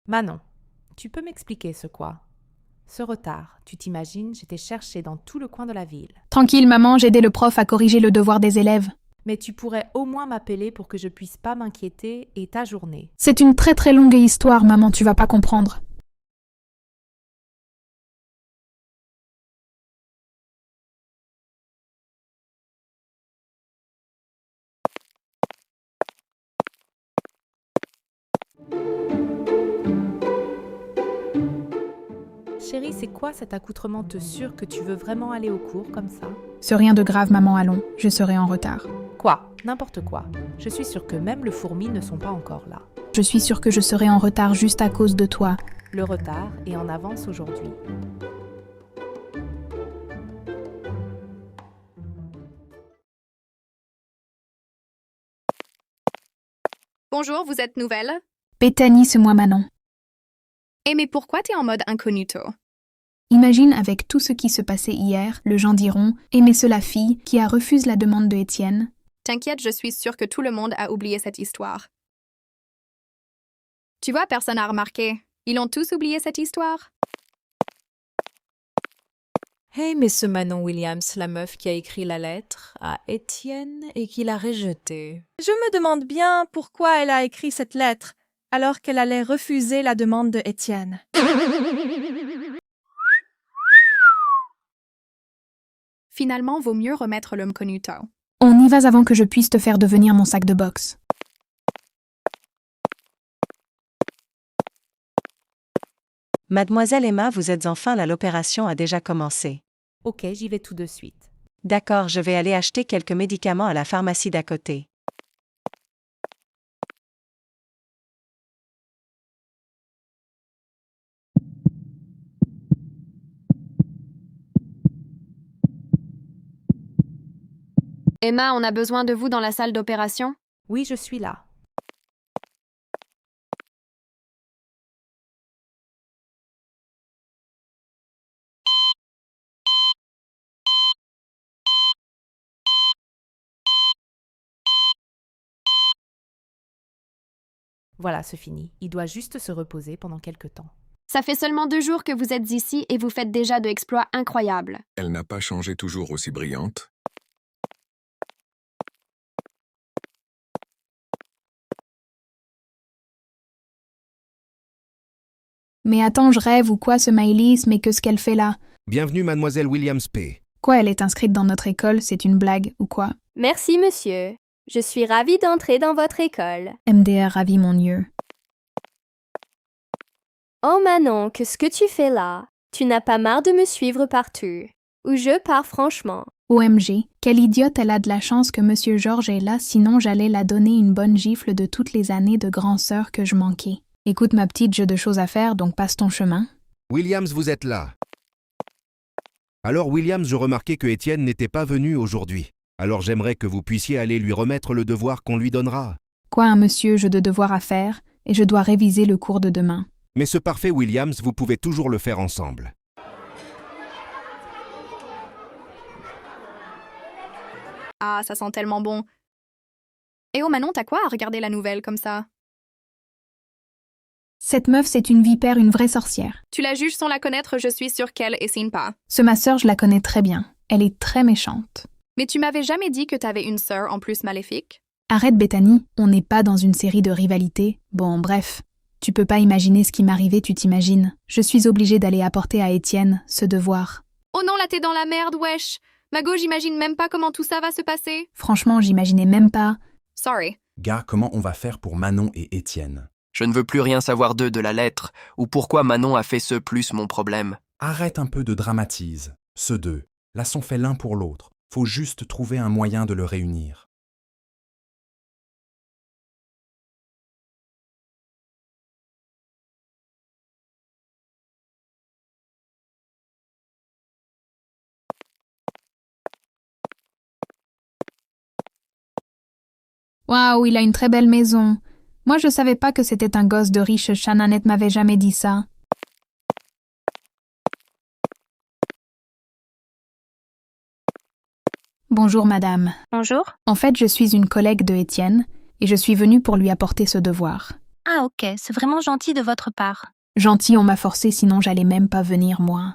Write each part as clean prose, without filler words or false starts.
Manon, tu peux m'expliquer ce quoi? Ce retard, tu t'imagines, j'étais cherché dans tout le coin de la ville. Tranquille, maman, j'ai aidé le prof à corriger le devoir des élèves. Mais tu pourrais au moins m'appeler pour que je puisse pas m'inquiéter et t'ajourner. C'est une très très longue histoire, maman, tu vas pas comprendre. Chérie, c'est quoi cet accoutrement te sûr que tu veux vraiment aller au cours comme ça? C'est rien de grave, maman, allons, je serai en retard. Quoi? N'importe quoi. Je suis sûre que même le fourmi ne sont pas encore là. Je suis sûre que je serai en retard juste à cause de toi. Le retard est en avance aujourd'hui. Bonjour, vous êtes nouvelle? Bethany, c'est moi, Manon. Eh mais pourquoi t'es en mode incognito? Imagine avec tout ce qui se passait hier, les gens diront « Et mais c'est la fille qui a refusé la demande de Étienne. » T'inquiète, je suis sûre que tout le monde a oublié cette histoire. Tu vois, personne n'a remarqué. Ils ont tous oublié cette histoire? Hey, mais ce Manon Williams, la meuf qui a écrit la lettre à Étienne et qui l'a rejetée. Je me demande bien pourquoi elle a écrit cette lettre, alors qu'elle allait refuser la demande de Étienne. Finalement, vaut mieux remettre l'homme cognito. On y va avant que je puisse te faire devenir mon sac de boxe. Mademoiselle Emma, vous êtes enfin là, l'opération a déjà commencé. Ok, j'y vais tout de suite. D'accord, je vais aller acheter quelques médicaments à la pharmacie d'à côté. Emma, on a besoin de vous dans la salle d'opération? Oui, je suis là. Voilà, c'est fini. Il doit juste se reposer pendant quelque temps. Ça fait seulement 2 jours que vous êtes ici et vous faites déjà de exploits incroyables. Elle n'a pas changé toujours aussi brillante. Mais attends, je rêve ou quoi ce Maëlys, mais qu'est-ce qu'elle fait là? Bienvenue mademoiselle Williams P. Quoi, elle est inscrite dans notre école, c'est une blague ou quoi? Merci, monsieur. Je suis ravie d'entrer dans votre école. MDR ravi mon Dieu. Oh Manon, qu'est-ce que tu fais là? Tu n'as pas marre de me suivre partout? Ou je pars franchement? OMG, quelle idiote, elle a de la chance que Monsieur Georges est là, sinon j'allais la donner une bonne gifle de toutes les années de grand-sœur que je manquais. Écoute ma petite, j'ai de choses à faire, donc passe ton chemin. Williams, vous êtes là. Alors Williams, je remarquais que Étienne n'était pas venu aujourd'hui. Alors j'aimerais que vous puissiez aller lui remettre le devoir qu'on lui donnera. Quoi, un monsieur, j'ai de devoirs à faire, et je dois réviser le cours de demain. Mais ce parfait Williams, vous pouvez toujours le faire ensemble. Ah, ça sent tellement bon. Et oh Manon, t'as quoi à regarder la nouvelle comme ça? Cette meuf, c'est une vipère, une vraie sorcière. Tu la juges sans la connaître, je suis sûre qu'elle et signe pas. Ce ma sœur, je la connais très bien. Elle est très méchante. Mais tu m'avais jamais dit que t'avais une sœur en plus maléfique? Arrête, Bethany, on n'est pas dans une série de rivalités. Bon, bref. Tu peux pas imaginer ce qui m'arrivait, tu t'imagines. Je suis obligée d'aller apporter à Étienne ce devoir. Oh non, là t'es dans la merde, wesh! Mago, j'imagine même pas comment tout ça va se passer. Franchement, j'imaginais même pas. Sorry. Gars, comment on va faire pour Manon et Étienne? Je ne veux plus rien savoir d'eux de la lettre, ou pourquoi Manon a fait ce plus mon problème. Arrête un peu de dramatise. Ceux deux, là sont faits l'un pour l'autre. Faut juste trouver un moyen de le réunir. Waouh, il a une très belle maison. Moi, je savais pas que c'était un gosse de riche, Shananette m'avait jamais dit ça. Bonjour, madame. Bonjour. En fait, je suis une collègue de Étienne, et je suis venue pour lui apporter ce devoir. Ah ok, c'est vraiment gentil de votre part. Gentil, on m'a forcé, sinon j'allais même pas venir, moi.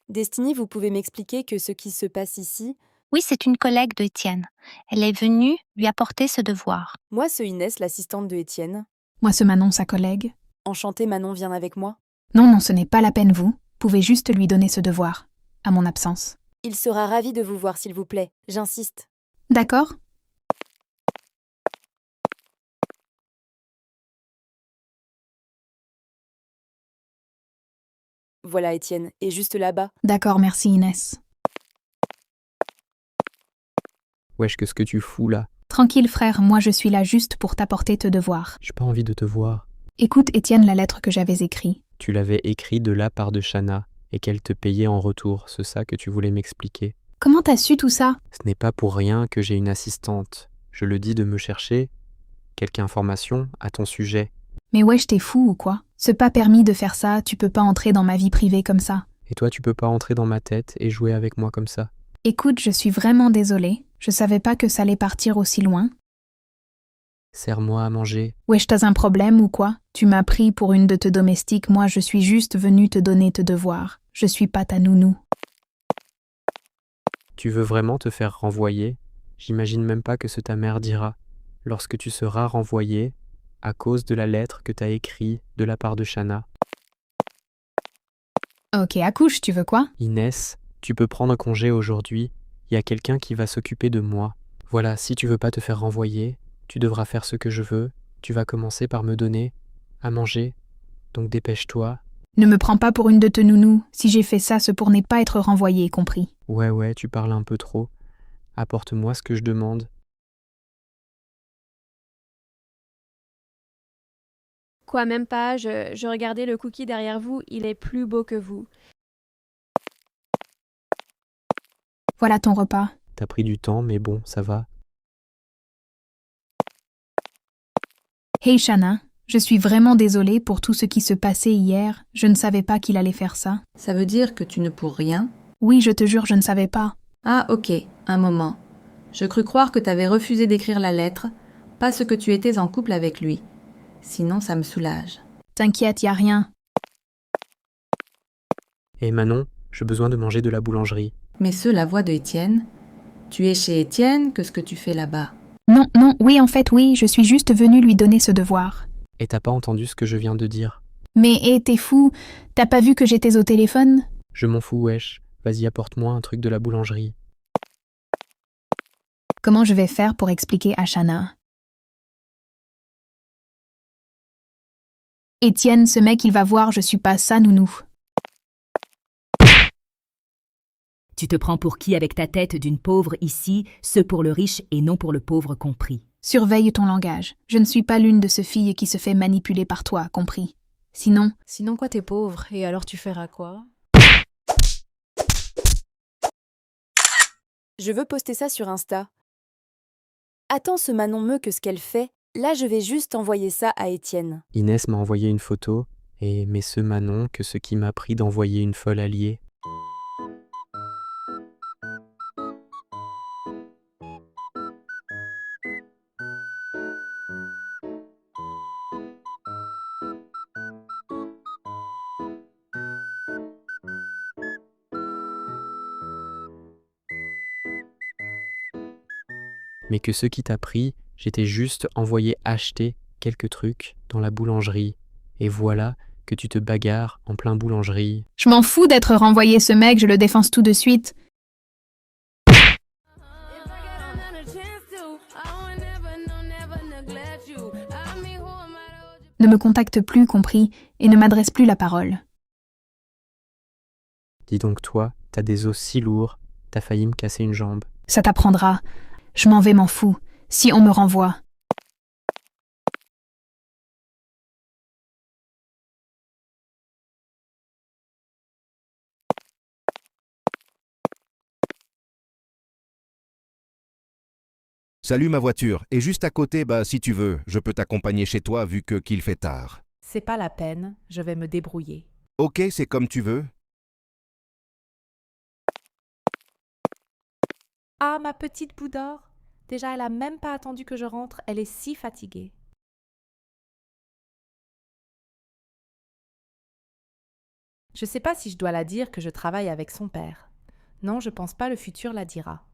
Destiny, vous pouvez m'expliquer que ce qui se passe ici? Oui, c'est une collègue de Étienne. Elle est venue lui apporter ce devoir. Moi, c'est Inès, l'assistante de Étienne. Moi, ce Manon, sa collègue. Enchantée, Manon vient avec moi. Non, non, ce n'est pas la peine, vous. Pouvez juste lui donner ce devoir, à mon absence. Il sera ravi de vous voir, s'il vous plaît. J'insiste. D'accord? Voilà, Étienne, et juste là-bas. D'accord, merci Inès. Wesh, qu'est-ce que tu fous là? Tranquille frère, moi je suis là juste pour t'apporter tes devoirs. J'ai pas envie de te voir. Écoute Étienne la lettre que j'avais écrite. Tu l'avais écrit de la part de Shanna et qu'elle te payait en retour, c'est ça que tu voulais m'expliquer. Comment t'as su tout ça? Ce n'est pas pour rien que j'ai une assistante. Je le dis de me chercher quelques informations à ton sujet. Mais wesh, t'es fou ou quoi? C'est pas permis de faire ça, tu peux pas entrer dans ma vie privée comme ça. Et toi, tu peux pas entrer dans ma tête et jouer avec moi comme ça. Écoute, je suis vraiment désolée. Je savais pas que ça allait partir aussi loin. Sers-moi à manger. Wesh, t'as un problème ou quoi? Tu m'as pris pour une de tes domestiques, moi je suis juste venue te donner tes devoirs. Je suis pas ta nounou. Tu veux vraiment te faire renvoyer? J'imagine même pas que ce ta mère dira. Lorsque tu seras renvoyé, à cause de la lettre que t'as écrite de la part de Shanna. Ok, accouche, tu veux quoi? Inès, tu peux prendre congé aujourd'hui. Il y a quelqu'un qui va s'occuper de moi. Voilà, si tu veux pas te faire renvoyer, tu devras faire ce que je veux. Tu vas commencer par me donner à manger. Donc dépêche-toi. Ne me prends pas pour une de tes nounous. Si j'ai fait ça, c'est pour ne pas être renvoyée, compris? Ouais, tu parles un peu trop. Apporte-moi ce que je demande. Quoi, même pas, je regardais le cookie derrière vous, il est plus beau que vous. Voilà ton repas. T'as pris du temps, mais bon, ça va. Hey Shanna, je suis vraiment désolée pour tout ce qui se passait hier. Je ne savais pas qu'il allait faire ça. Ça veut dire que tu ne pour rien? Oui, je te jure, je ne savais pas. Ah ok, un moment. Je crus croire que t'avais refusé d'écrire la lettre, pas ce que tu étais en couple avec lui. Sinon, ça me soulage. T'inquiète, y a rien. Et Manon, j'ai besoin de manger de la boulangerie. Mais la voix de Étienne. Tu es chez Étienne, qu'est-ce que tu fais là-bas? Non, oui, en fait, oui, je suis juste venue lui donner ce devoir. Et t'as pas entendu ce que je viens de dire? Mais hé, t'es fou? T'as pas vu que j'étais au téléphone? Je m'en fous, wesh. Vas-y, apporte-moi un truc de la boulangerie. Comment je vais faire pour expliquer à Shanna? Étienne, ce mec, il va voir, je suis pas sa nounou. Tu te prends pour qui avec ta tête d'une pauvre ici, ce pour le riche et non pour le pauvre compris. Surveille ton langage. Je ne suis pas l'une de ces filles qui se fait manipuler par toi, compris? Sinon... Sinon quoi, t'es pauvre, et alors tu feras quoi? Je veux poster ça sur Insta. Attends, ce Manon me que ce qu'elle fait. Là, je vais juste envoyer ça à Étienne. Inès m'a envoyé une photo, et mais ce Manon que ce qui m'a pris d'envoyer une folle alliée. Mais que ce qui t'a pris, j'étais juste envoyé acheter quelques trucs dans la boulangerie. Et voilà que tu te bagarres en plein boulangerie. Je m'en fous d'être renvoyé, ce mec, je le défonce tout de suite. Ne me contacte plus, compris, et ne m'adresse plus la parole. Dis donc toi, t'as des os si lourds, t'as failli me casser une jambe. Ça t'apprendra. Je m'en fous. Si on me renvoie. Salut, ma voiture. Et juste à côté, si tu veux, je peux t'accompagner chez toi vu qu'il fait tard. C'est pas la peine, je vais me débrouiller. Ok, c'est comme tu veux. Ah, ma petite boule d'or, Déjà, elle a même pas attendu que je rentre, elle est si fatiguée. Je sais pas si je dois la dire que je travaille avec son père. Non, je pense pas, le futur la dira.